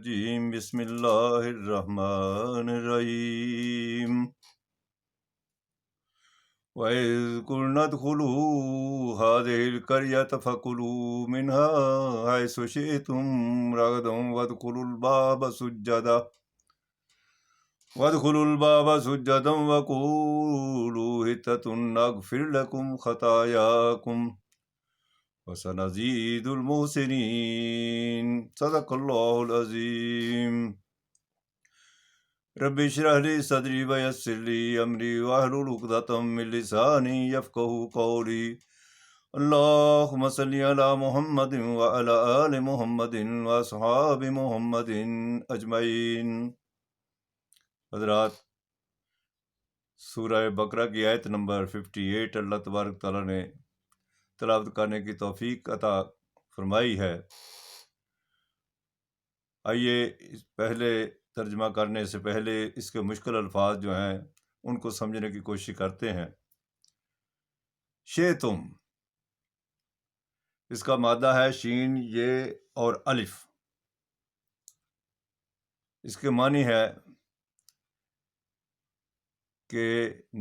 الرجیم بسم اللہ الرحمن الرحیم وَإِذْ قُلْنَا ادْخُلُوا هَٰذِهِ الْقَرْيَةَ فَكُلُوا مِنْهَا حَيْثُ شِئْتُمْ رَغَدًا وَادْخُلُوا الْبَابَ سُجَّدًا وَقُولُوا حِطَّةٌ نَغْفِرْ لَكُمْ خَطَايَاكُمْ وَسَنَزِيدُ الْمُحْسِنِينَ صدق اللہ العظیم۔ رب اشرح لی صدری ویسر لی امری واحلل عقدۃ من لسانی یفقہوا قولی۔ اللہم صلی علی محمد وعلی آل محمد واصحاب محمد اجمعین۔ حضرات، سورہ بقرہ کی آیت نمبر 58 اللہ تبارک تعالیٰ نے تلاوت کرنے کی توفیق عطا فرمائی ہے۔ آئیے پہلے ترجمہ کرنے سے پہلے اس کے مشکل الفاظ جو ہیں ان کو سمجھنے کی کوشش کرتے ہیں۔ شیتم، اس کا مادہ ہے شین، یہ اور الف۔ اس کے معنی ہے کہ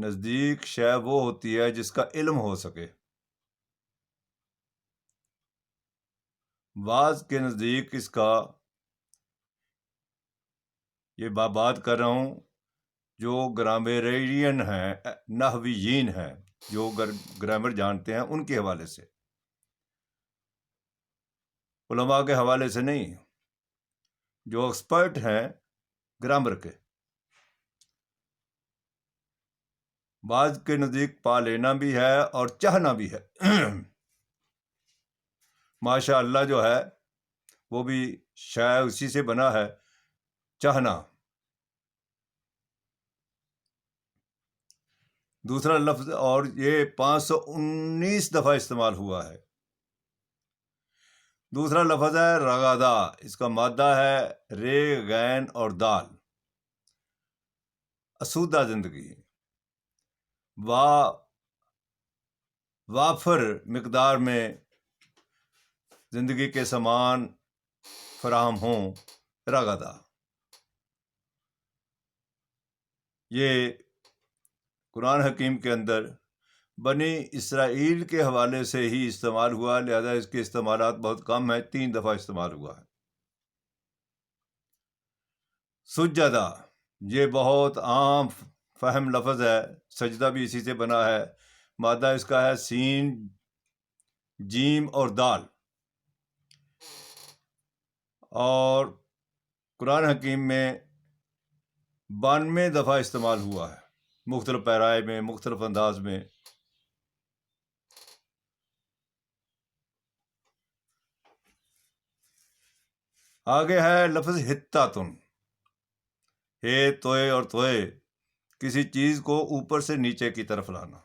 نزدیک شے وہ ہوتی ہے جس کا علم ہو سکے۔ بعض کے نزدیک اس کا، یہ بات کر رہا ہوں جو گرامرین ہیں، نحویین ہیں، جو گرامر جانتے ہیں، ان کے حوالے سے، علماء کے حوالے سے نہیں، جو ایکسپرٹ ہیں گرامر کے۔ بعض کے نزدیک پا لینا بھی ہے اور چاہنا بھی ہے۔ ماشاء اللہ جو ہے وہ بھی شاید اسی سے بنا ہے، چاہنا۔ دوسرا لفظ، اور یہ 519 دفعہ استعمال ہوا ہے۔ دوسرا لفظ ہے رغدہ، اس کا مادہ ہے رے، غین اور دال۔ اسودہ زندگی، وافر مقدار میں زندگی کے سامان فراہم ہوں، رغدہ۔ یہ قرآن حکیم کے اندر بنی اسرائیل کے حوالے سے ہی استعمال ہوا، لہذا اس کے استعمالات بہت کم ہیں، 3 دفعہ استعمال ہوا ہے۔ سجدہ، یہ بہت عام فہم لفظ ہے، سجدہ بھی اسی سے بنا ہے۔ مادہ اس کا ہے سین، جیم اور دال، اور قرآن حکیم میں 92 دفعہ استعمال ہوا ہے، مختلف پیرائے میں، مختلف انداز میں۔ آگے ہے لفظ حتاتن، ہے توئے اور توئے، کسی چیز کو اوپر سے نیچے کی طرف لانا،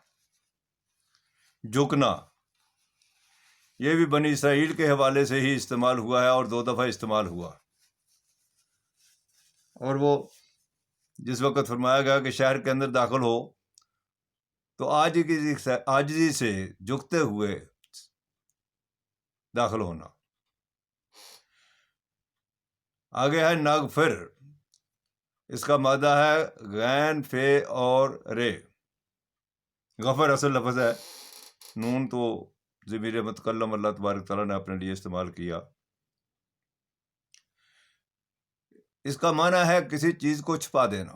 جھکنا۔ یہ بھی بنی اسرائیل کے حوالے سے ہی استعمال ہوا ہے اور 2 دفعہ استعمال ہوا۔ اور وہ جس وقت فرمایا گیا کہ شہر کے اندر داخل ہو تو عاجزی سے جھکتے ہوئے داخل ہونا۔ آگے ہے نغفر، اس کا مادہ ہے غین، فے اور رے۔ غفر اصل لفظ ہے، نون تو ضمیر متکلم اللہ تبارک تعالیٰ نے اپنے لیے استعمال کیا۔ اس کا معنی ہے کسی چیز کو چھپا دینا،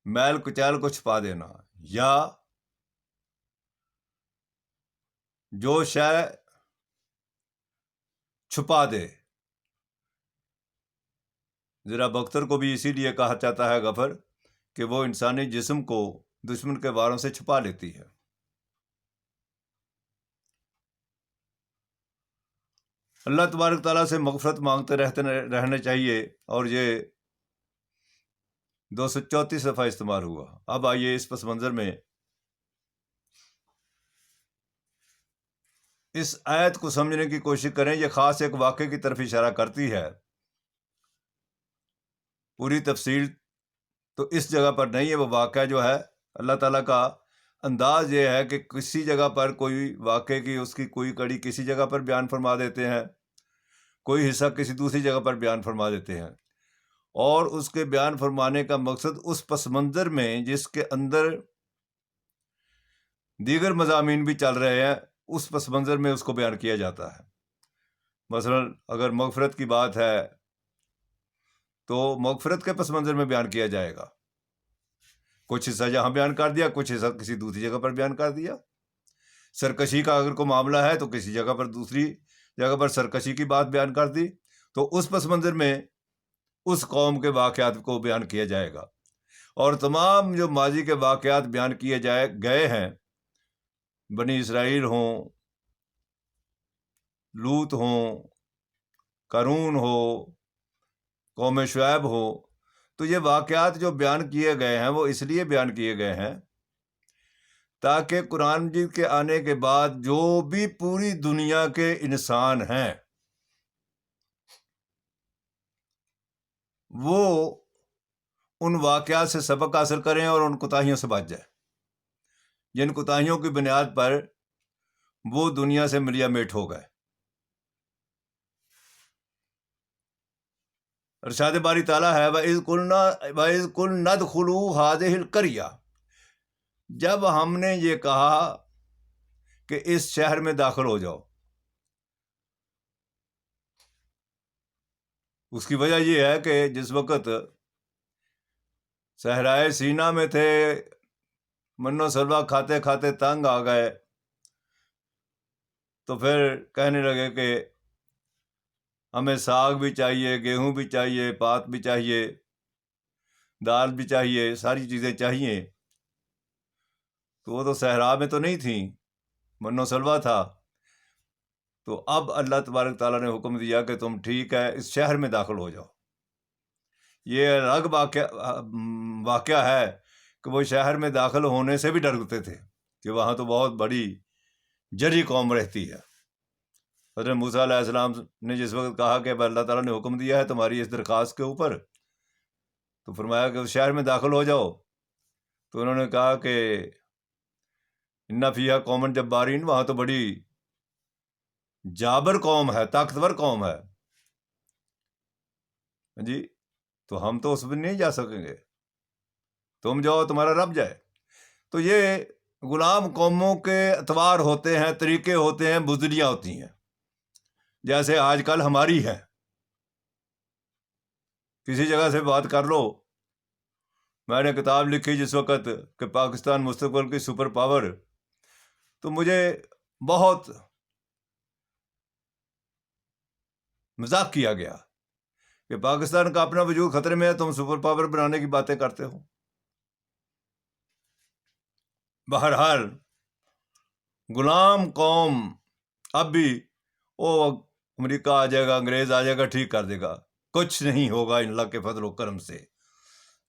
میل کچیل کو چھپا دینا، یا جو شے چھپا دے۔ ذرا بختر کو بھی اسی لیے کہا جاتا ہے غفر، کہ وہ انسانی جسم کو دشمن کے واروں سے چھپا لیتی ہے۔ اللہ تبارک تعالیٰ سے مغفرت مانگتے رہنے چاہیے، اور یہ 234 دفعہ استعمال ہوا۔ اب آئیے اس پس منظر میں اس آیت کو سمجھنے کی کوشش کریں۔ یہ خاص ایک واقعے کی طرف اشارہ کرتی ہے۔ پوری تفصیل تو اس جگہ پر نہیں ہے، وہ واقعہ جو ہے، اللہ تعالیٰ کا انداز یہ ہے کہ کسی جگہ پر کوئی واقعے کی، اس کی کوئی کڑی کسی جگہ پر بیان فرما دیتے ہیں، کوئی حصہ کسی دوسری جگہ پر بیان فرما دیتے ہیں، اور اس کے بیان فرمانے کا مقصد اس پس منظر میں جس کے اندر دیگر مضامین بھی چل رہے ہیں، اس پس منظر میں اس کو بیان کیا جاتا ہے۔ مثلا اگر مغفرت کی بات ہے تو مغفرت کے پس منظر میں بیان کیا جائے گا، کچھ حصہ جہاں بیان کر دیا، کچھ حصہ کسی دوسری جگہ پر بیان کر دیا۔ سرکشی کا اگر کوئی معاملہ ہے تو کسی جگہ پر، دوسری جگہ پر سرکشی کی بات بیان کر دی، تو اس پس منظر میں اس قوم کے واقعات کو بیان کیا جائے گا۔ اور تمام جو ماضی کے واقعات بیان کیے گئے ہیں، بنی اسرائیل ہوں، لوط ہوں، قارون ہو، قوم شعیب ہو، تو یہ واقعات جو بیان کیے گئے ہیں وہ اس لیے بیان کیے گئے ہیں تاکہ قرآن مجید کے آنے کے بعد جو بھی پوری دنیا کے انسان ہیں وہ ان واقعات سے سبق حاصل کریں اور ان کوتاہیوں سے بچ جائیں، جن کوتاہیوں کی بنیاد پر وہ دنیا سے ملیا میٹ ہو گئے۔ ارشاد باری تعالیٰ ہے وَإِذْ قُلْنَا ادْخُلُوا هَٰذِهِ الْقَرْيَةَ، جب ہم نے یہ کہا کہ اس شہر میں داخل ہو جاؤ، اس کی وجہ یہ ہے کہ جس وقت صحرائے سینا میں تھے، من و سلوہ کھاتے کھاتے تنگ آ گئے، تو پھر کہنے لگے کہ ہمیں ساگ بھی چاہیے، گیہوں بھی چاہیے، پات بھی چاہیے، دال بھی چاہیے، ساری چیزیں چاہیے۔ تو وہ تو صحرا میں تو نہیں تھیں، من و سلوہ تھا۔ تو اب اللہ تبارک تعالیٰ نے حکم دیا کہ تم ٹھیک ہے اس شہر میں داخل ہو جاؤ۔ یہ الگ واقعہ ہے کہ وہ شہر میں داخل ہونے سے بھی ڈرتے تھے کہ وہاں تو بہت بڑی جری قوم رہتی ہے۔ حضرت موسیٰ علیہ السلام نے جس وقت کہا کہ اللہ تعالیٰ نے حکم دیا ہے تمہاری اس درخواست کے اوپر، تو فرمایا کہ اس شہر میں داخل ہو جاؤ، تو انہوں نے کہا کہ ان فیہا قوما جبارین، وہاں تو بڑی جابر قوم ہے، طاقتور قوم ہے جی، تو ہم تو اس میں نہیں جا سکیں گے، تم جاؤ، تمہارا رب جائے۔ تو یہ غلام قوموں کے اطوار ہوتے ہیں، طریقے ہوتے ہیں، بزدلیاں ہوتی ہیں، جیسے آج کل ہماری ہے۔ کسی جگہ سے بات کر لو، میں نے کتاب لکھی جس وقت کہ پاکستان مستقبل کی سپر پاور، تو مجھے بہت مذاق کیا گیا کہ پاکستان کا اپنا وجود خطرے میں ہے، تم سپر پاور بنانے کی باتیں کرتے ہو۔ بہرحال غلام قوم اب بھی امریکہ آ جائے گا، انگریز آ جائے گا، ٹھیک کر دے گا، کچھ نہیں ہوگا اللہ کے فضل و کرم سے۔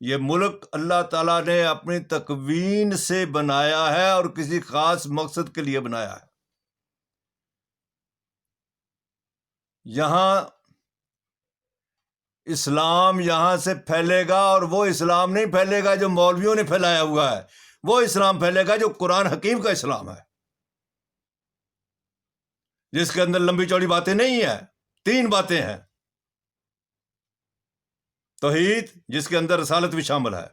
یہ ملک اللہ تعالیٰ نے اپنی تکوین سے بنایا ہے اور کسی خاص مقصد کے لیے بنایا ہے۔ یہاں اسلام یہاں سے پھیلے گا، اور وہ اسلام نہیں پھیلے گا جو مولویوں نے پھیلایا ہوا ہے، وہ اسلام پھیلے گا جو قرآن حکیم کا اسلام ہے، جس کے اندر لمبی چوڑی باتیں نہیں ہیں، 3 باتیں ہیں۔ توحید، جس کے اندر رسالت بھی شامل ہے،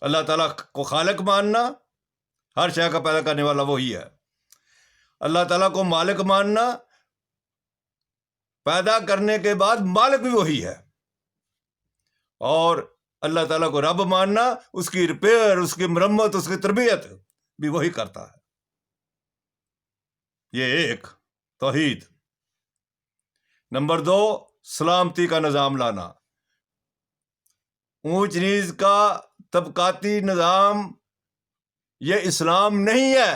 اللہ تعالیٰ کو خالق ماننا، ہر شے کا پیدا کرنے والا وہی ہے، اللہ تعالیٰ کو مالک ماننا، پیدا کرنے کے بعد مالک بھی وہی ہے، اور اللہ تعالیٰ کو رب ماننا، اس کی ریپیئر، اس کی مرمت، اس کی تربیت بھی وہی کرتا ہے۔ یہ ایک توحید۔ نمبر 2، سلامتی کا نظام لانا۔ اونچ نیچ کا طبقاتی نظام یہ اسلام نہیں ہے۔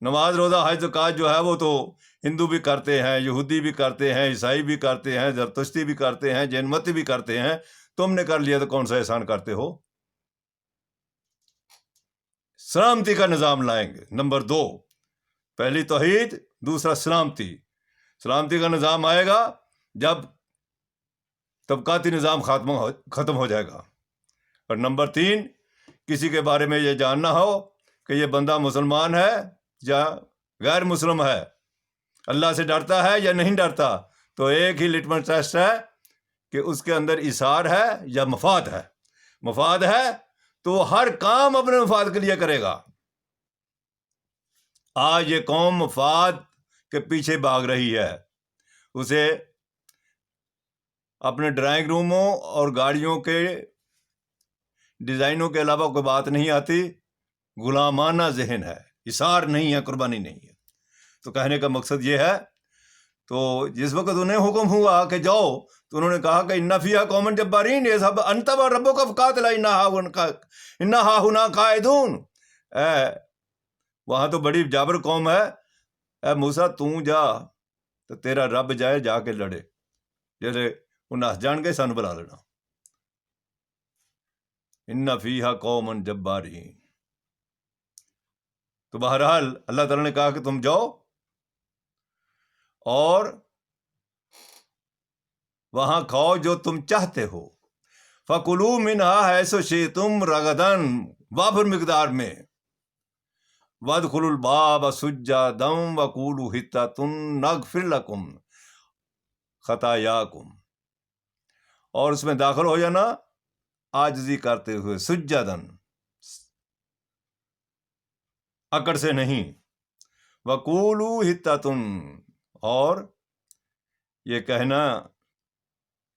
نماز، روزہ، حج، زکوٰۃ جو ہے وہ تو ہندو بھی کرتے ہیں، یہودی بھی کرتے ہیں، عیسائی بھی کرتے ہیں، زرتشتی بھی کرتے ہیں، جین متی بھی کرتے ہیں۔ تم نے کر لیا تو کون سا احسان کرتے ہو؟ سلامتی کا نظام لائیں گے۔ نمبر 2، پہلی توحید، دوسرا سلامتی۔ سلامتی کا نظام آئے گا جب طبقاتی نظام ختم ہو جائے گا۔ اور نمبر 3، کسی کے بارے میں یہ جاننا ہو کہ یہ بندہ مسلمان ہے یا غیر مسلم ہے، اللہ سے ڈرتا ہے یا نہیں ڈرتا؟ تو ایک ہی لٹمس ٹیسٹ ہے کہ اس کے اندر ایثار ہے یا مفاد ہے. مفاد ہے تو ہر کام اپنے مفاد کے لیے کرے گا. آج یہ قوم مفاد کے پیچھے بھاگ رہی ہے. اسے اپنے ڈرائنگ روموں اور گاڑیوں کے ڈیزائنوں کے علاوہ کوئی بات نہیں آتی. غلامانہ ذہن ہے، ایثار نہیں ہے، قربانی نہیں ہے. تو کہنے کا مقصد یہ ہے، تو جس وقت انہیں حکم ہوا کہ جاؤ تو انہوں نے کہا کہ ان فیہا قوما جبارین یہ سب انت و ربک فقاتلا انہا ہنا قاعدون. وہاں تو بڑی جابر قوم ہے. اے موسیٰ تو جا تو تیرا رب جائے جا کے لڑے. جیسے وہ نس جان کے سن بلا لینا. ان فیہا قوما جبارین. تو بہرحال اللہ تعالیٰ نے کہا کہ تم جاؤ اور وہاں کھاؤ جو تم چاہتے ہو. فَكُلُوا مِنْهَا حَيْثُ شِئْتُمْ رَغَدًا، وافر مقدار میں. وَادْخُلُوا الْبَابَ سُجَّدًا وَقُولُوا حِطَّةٌ نَغْفِرْ لَكُمْ خَطَايَاكُمْ. اور اس میں داخل ہو جانا عاجزی کرتے ہوئے، سجدن، اکڑ سے نہیں. وَقُولُوا حِطَّةٌ، اور یہ کہنا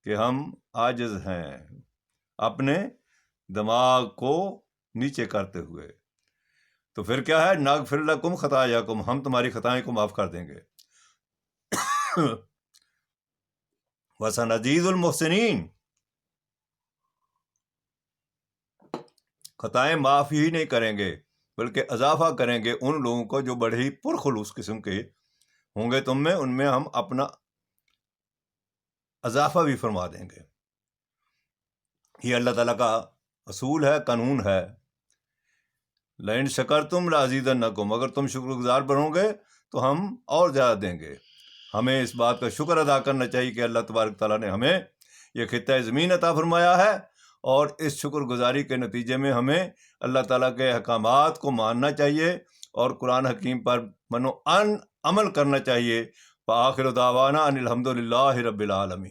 کہ ہم عاجز ہیں، اپنے دماغ کو نیچے کرتے ہوئے. تو پھر کیا ہے؟ نغفر لکم خطایاکم، ہم تمہاری خطائیں کو معاف کر دیں گے. وسنزید المحسنین، خطائیں معاف ہی نہیں کریں گے بلکہ اضافہ کریں گے ان لوگوں کو جو بڑے ہی پرخلوص قسم کے ہوں گے تم میں، ان میں ہم اپنا اضافہ بھی فرما دیں گے. یہ اللہ تعالیٰ کا اصول ہے، قانون ہے. لئن شکرتم لازیدنکم، اگر تم شکر گزار بنو گے تو ہم اور زیادہ دیں گے. ہمیں اس بات کا شکر ادا کرنا چاہیے کہ اللہ تبارک تعالیٰ نے ہمیں یہ خطہ زمین عطا فرمایا ہے، اور اس شکر گزاری کے نتیجے میں ہمیں اللہ تعالیٰ کے احکامات کو ماننا چاہیے اور قرآن حکیم پر عمل کرنا چاہیے. وآخر دعوانا ان الحمد للہ رب العالمین.